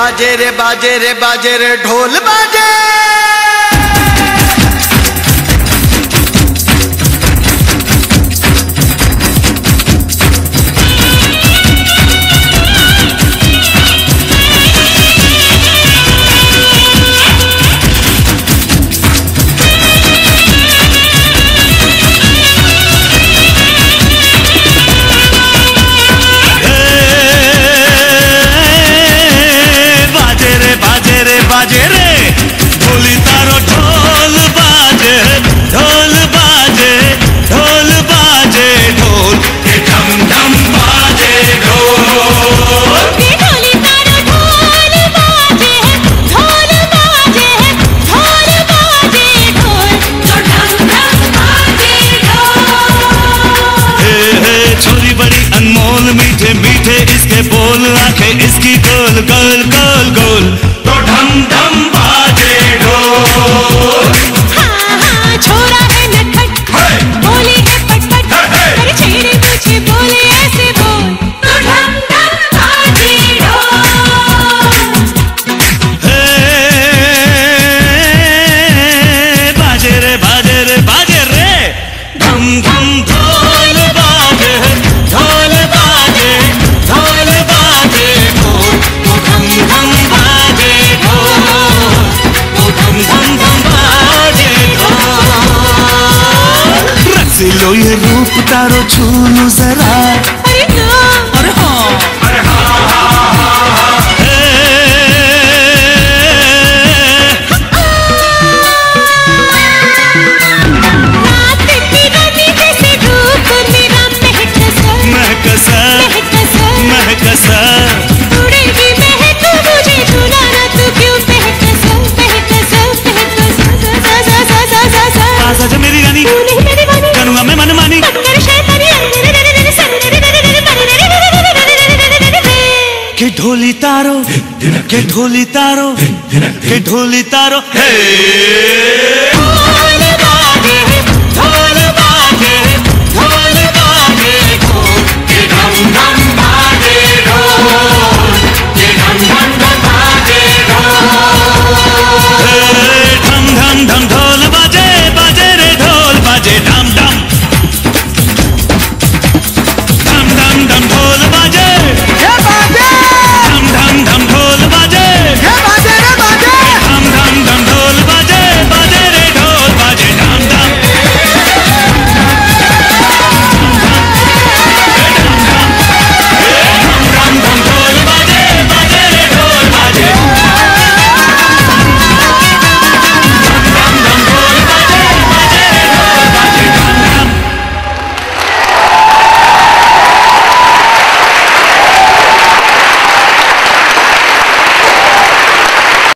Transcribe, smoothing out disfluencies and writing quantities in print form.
बाजे रे बाजे रे बाजे रे ढोल बाजे। बाजे रे ढोली तारो ढोल बाजे ढोल बाजे ढोल बाजे ढोल के ढम ढम बाजे ढोल के ढोली तारो ढोल बाजे ढोल बाजे ढोल बाजे ढोल तो ढम ढम बाजे ढोल। हे छोरी बड़ी अनमोल मीठे मीठे इसके बोल आंखें इसकी गोल गोल गोल गोल तो ढम ढम बाजे ढोल। हाँ हाँ छोरा है नटखट बोली है पटपट अरे छेड़े पीछे बोले ऐसे बोल तो ढम ढम बाजे ढोल। हे बाजे रे बाजे रे बाजे रे ढम ढम ढोल बाजे ढोल बाजे ढोल बाजे ढोल तो ढम ढम बाजे लो ये रूप तारो छू लो जरा। अरे हाँ अरे हाँ रात की रानी जैसे रूप मेरा महकसा महकसा उड़ेगी महक मुझे छूना ना तू क्यों महकसा महकसा महकसा आजा मेरी रानी करूँगा मैं मनमानी के ढोली तारो के ढोली तारो के ढोली तारो हे